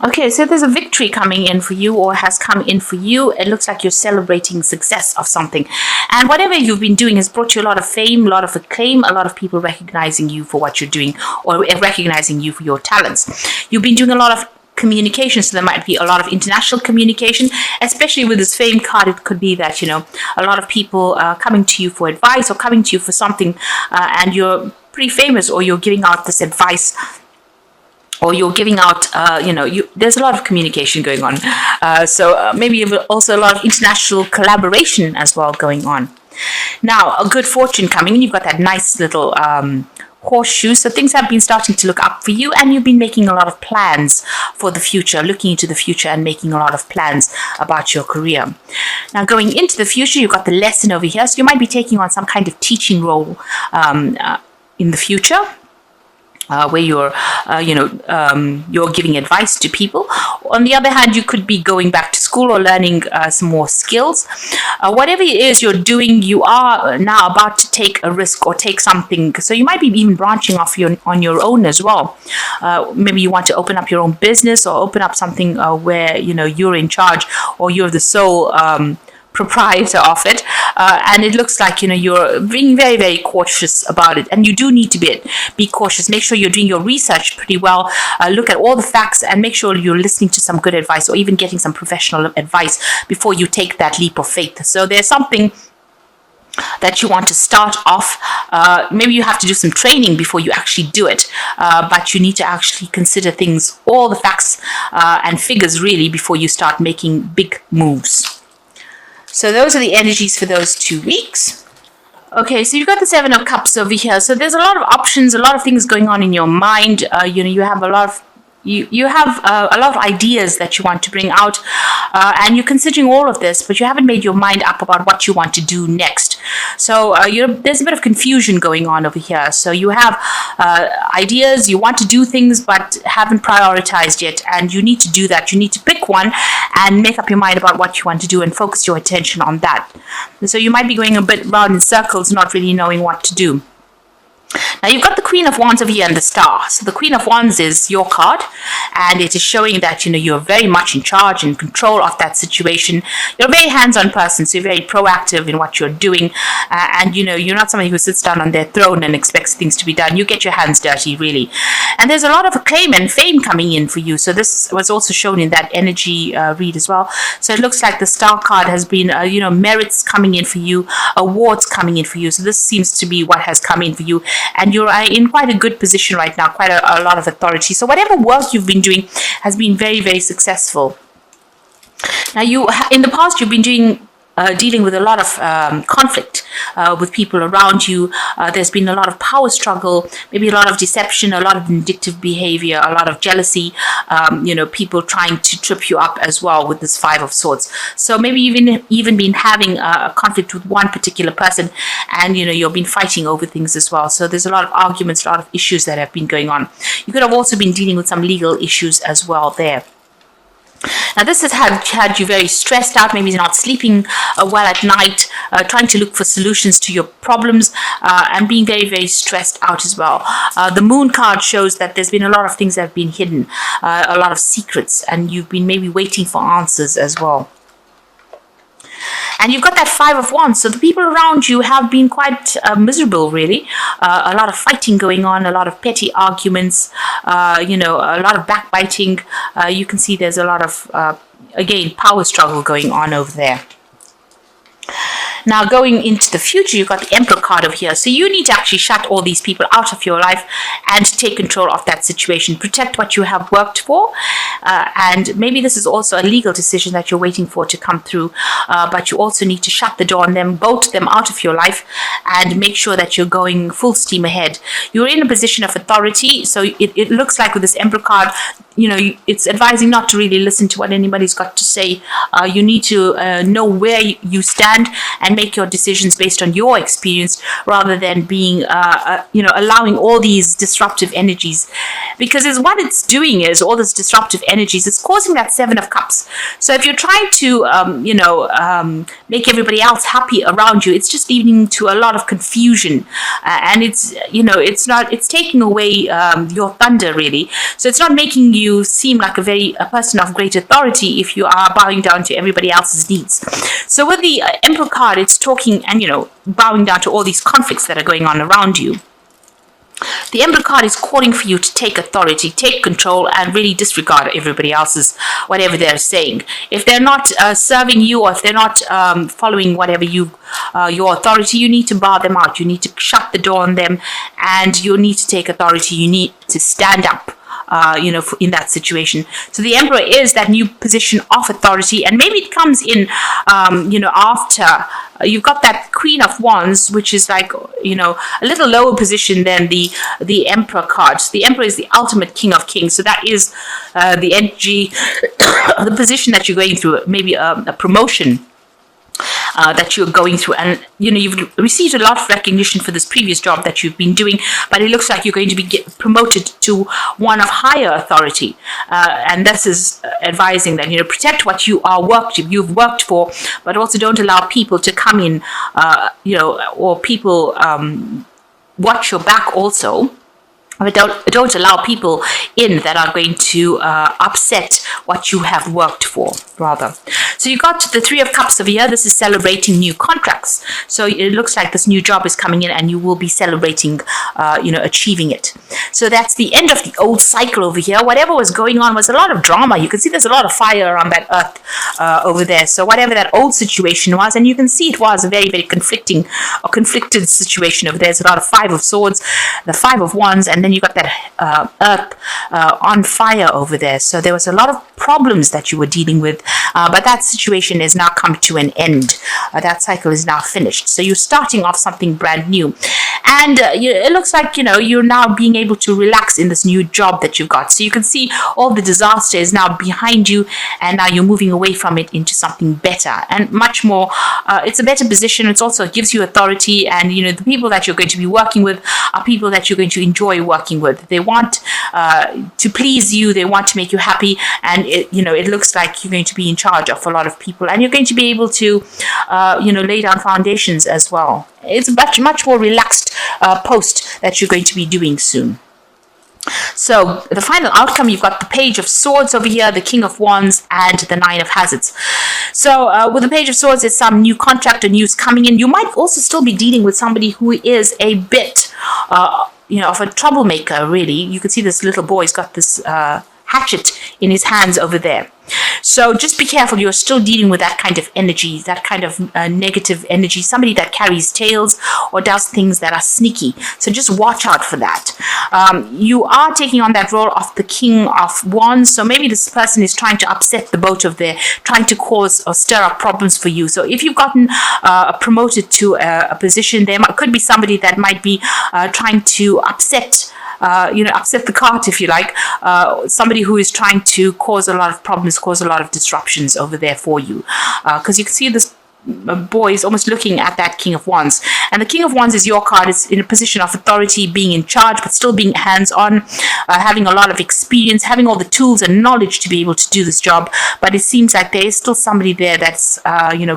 Okay, so there's a victory coming in for you or has come in for you. It looks like you're celebrating success of something. And whatever you've been doing has brought you a lot of fame, a lot of acclaim, a lot of people recognizing you for what you're doing or recognizing you for your talents. You've been doing a lot of communication, so there might be a lot of international communication, especially with this fame card. It could be that, a lot of people coming to you for advice or coming to you for something, and you're pretty famous, or you're giving out this advice, or you're giving out, there's a lot of communication going on. So maybe also a lot of international collaboration as well going on. Now, a good fortune coming in. You've got that nice little horseshoe. So things have been starting to look up for you, and you've been making a lot of plans for the future, looking into the future and making a lot of plans about your career. Now, going into the future, you've got the lesson over here. So you might be taking on some kind of teaching role in the future. Where you're giving advice to people. On the other hand, you could be going back to school or learning some more skills. Whatever it is you're doing, you are now about to take a risk or take something. So you might be even branching off on your own as well. Maybe you want to open up your own business or open up something where you're in charge, or you're the sole proprietor of it, and it looks like you're being very, very cautious about it, and you do need to be cautious. Make sure you're doing your research pretty well, look at all the facts, and make sure you're listening to some good advice or even getting some professional advice before you take that leap of faith. So there's something that you want to start off. Maybe you have to do some training before you actually do it, but you need to actually consider things, all the facts and figures really, before you start making big moves. So those are the energies for those 2 weeks. Okay, so you've got the 7 of Cups over here. So there's a lot of options, a lot of things going on in your mind. You have a lot of you have a lot of ideas that you want to bring out, and you're considering all of this, but you haven't made your mind up about what you want to do next. So there's a bit of confusion going on over here. So you have ideas, you want to do things, but haven't prioritized yet, and you need to do that. You need to pick one and make up your mind about what you want to do and focus your attention on that. So you might be going a bit round in circles, not really knowing what to do. Now, you've got the Queen of Wands over here and the Star. So the Queen of Wands is your card, and it is showing that, you're very much in charge and control of that situation. You're a very hands-on person, so you're very proactive in what you're doing. And, you're not somebody who sits down on their throne and expects things to be done. You get your hands dirty, really. And there's a lot of acclaim and fame coming in for you. So this was also shown in that energy read as well. So it looks like the Star card has been, merits coming in for you, awards coming in for you. So this seems to be what has come in for you. And you're in quite a good position right now, quite a lot of authority. So whatever work you've been doing has been very, very successful. Now, in the past, you've been dealing with a lot of conflict with people around you. There's been a lot of power struggle, maybe a lot of deception, a lot of vindictive behavior, a lot of jealousy, people trying to trip you up as well with this 5 of Swords. So maybe even been having a conflict with one particular person, and you've been fighting over things as well. So there's a lot of arguments, a lot of issues that have been going on. You could have also been dealing with some legal issues as well there. Now, this has had you very stressed out. Maybe you're not sleeping well at night, trying to look for solutions to your problems, and being very, very stressed out as well. The Moon card shows that there's been a lot of things that have been hidden, a lot of secrets, and you've been maybe waiting for answers as well. And you've got that 5 of Wands. So the people around you have been quite miserable, really. A lot of fighting going on, a lot of petty arguments, a lot of backbiting. You can see there's a lot of, again, power struggle going on over there. Now, going into the future, you've got the Emperor card over here. So you need to actually shut all these people out of your life and take control of that situation. Protect what you have worked for. And maybe this is also a legal decision that you're waiting for to come through. But you also need to shut the door on them, bolt them out of your life, and make sure that you're going full steam ahead. You're in a position of authority. So it looks like with this Emperor card, it's advising not to really listen to what anybody's got to say. You need to know where you stand and and make your decisions based on your experience rather than being, allowing all these disruptive energies. Because what it's doing is all this disruptive energies, it's causing that Seven of Cups. So if you're trying to, make everybody else happy around you, it's just leading to a lot of confusion. And it's taking away your thunder, really. So it's not making you seem like a person of great authority if you are bowing down to everybody else's needs. So with the Emperor card, it's talking and, bowing down to all these conflicts that are going on around you. The Emperor card is calling for you to take authority, take control, and really disregard everybody else's, whatever they're saying. If they're not serving you, or if they're not following whatever your authority, you need to bar them out. You need to shut the door on them, and you need to take authority. You need to stand up. In that situation. So the Emperor is that new position of authority, and maybe it comes in, after you've got that Queen of Wands, which is like, a little lower position than the Emperor card. So the Emperor is the ultimate King of Kings. So that is the energy, the position that you're going through, maybe a promotion. That you're going through, and you've received a lot of recognition for this previous job that you've been doing, but it looks like you're going to be promoted to one of higher authority, and this is advising that protect what you've worked for, but also don't allow people to come in, or people watch your back also. But don't allow people in that are going to upset what you have worked for, rather. So you got the Three of Cups over here. This is celebrating new contracts. So it looks like this new job is coming in and you will be celebrating, achieving it. So that's the end of the old cycle over here. Whatever was going on was a lot of drama. You can see there's a lot of fire on that earth over there. So whatever that old situation was, and you can see it was a very, very conflicted situation over there. There's a lot of Five of Swords, the Five of Wands, and then you got that earth on fire over there. So there was a lot of problems that you were dealing with, but that situation is now come to an end. That cycle is now finished. So you're starting off something brand new. And it looks like, you're now being able to relax in this new job that you've got. So you can see all the disaster is now behind you, and now you're moving away from it into something better and much more. It's a better position. It also gives you authority, and, the people that you're going to be working with are people that you're going to enjoy working with. They want to please you. They want to make you happy. And, it looks like you're going to be in charge of a lot of people, and you're going to be able to, lay down foundations as well. It's a much more relaxed post that you're going to be doing soon. So the final outcome, you've got the Page of Swords over here, the King of Wands, and the Nine of Hazards. So with the Page of Swords, there's some new contract or news coming in. You might also still be dealing with somebody who is a bit, of a troublemaker, really. You can see this little boy's got this hatchet in his hands over there. So just be careful. You're still dealing with that kind of energy, that kind of negative energy, somebody that carries tails or does things that are sneaky. So just watch out for that. You are taking on that role of the King of Wands. So maybe this person is trying to upset the boat of their, trying to cause or stir up problems for you. So if you've gotten promoted to a position, there could be somebody that might be trying to upset the cart, if you like, somebody who is trying to cause a lot of problems, cause a lot of disruptions over there for you. Because you can see this boy is almost looking at that King of Wands. And the King of Wands is your card. It's in a position of authority, being in charge, but still being hands-on, having a lot of experience, having all the tools and knowledge to be able to do this job. But it seems like there is still somebody there that's,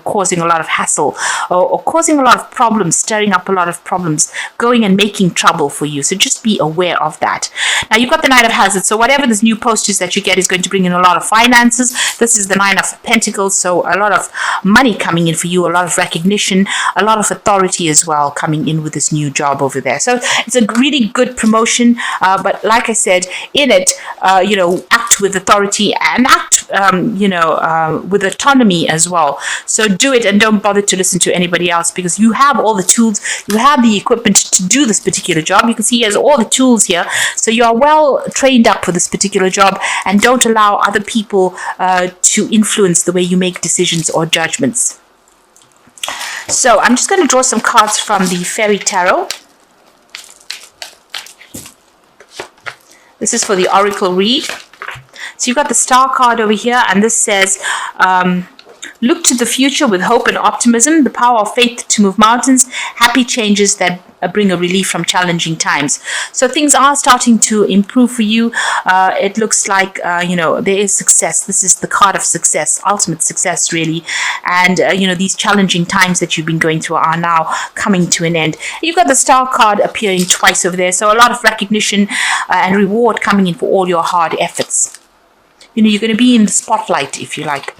causing a lot of hassle or causing a lot of problems, stirring up a lot of problems, going and making trouble for you. So just be aware of that. Now, you've got the Nine of Hazards. So whatever this new post is that you get is going to bring in a lot of finances. This is the Nine of Pentacles. So a lot of money coming in for you, a lot of recognition, a lot of authority as well coming in with this new job over there. So it's a really good promotion, but like I said, in it, act with authority and act, with autonomy as well. So do it and don't bother to listen to anybody else, because you have all the tools, you have the equipment to do this particular job. You can see he has all the tools here. So you are well trained up for this particular job, and don't allow other people to influence the way you make decisions or judgments. So I'm just going to draw some cards from the Fairy Tarot. This is for the Oracle read. So you've got the Star card over here, and this says, Look to the future with hope and optimism, the power of faith to move mountains, happy changes that bring a relief from challenging times. So things are starting to improve for you. It looks like, there is success. This is the card of success, ultimate success, really. And, these challenging times that you've been going through are now coming to an end. You've got the star card appearing twice over there. So a lot of recognition and reward coming in for all your hard efforts. You're going to be in the spotlight, if you like.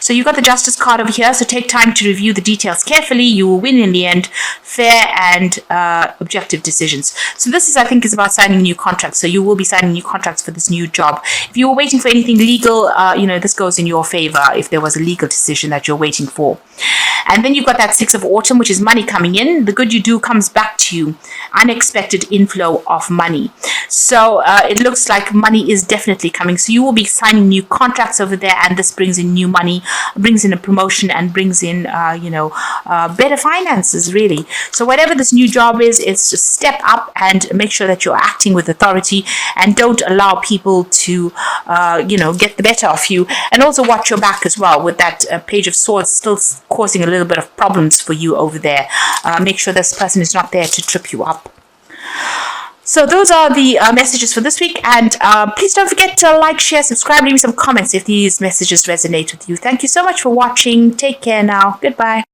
So you've got the Justice card over here, so take time to review the details carefully. You will win in the end. Fair and objective decisions. So this is, I think, is about signing new contracts. So you will be signing new contracts for this new job. If you were waiting for anything legal, this goes in your favor if there was a legal decision that you're waiting for. And then you've got that 6 of Autumn, which is money coming in. The good you do comes back to you. Unexpected inflow of money. So it looks like money is definitely coming. So you will be signing new contracts over there, and this brings in new money, brings in a promotion, and brings in, better finances, really. So whatever this new job is, it's just step up and make sure that you're acting with authority and don't allow people to, get the better of you. And also watch your back as well, with that Page of Swords still causing a little bit of problems for you over there. Make sure this person is not there to trip you up. So those are the messages for this week. And please don't forget to like, share, subscribe, leave me some comments if these messages resonate with you. Thank you so much for watching. Take care now. Goodbye.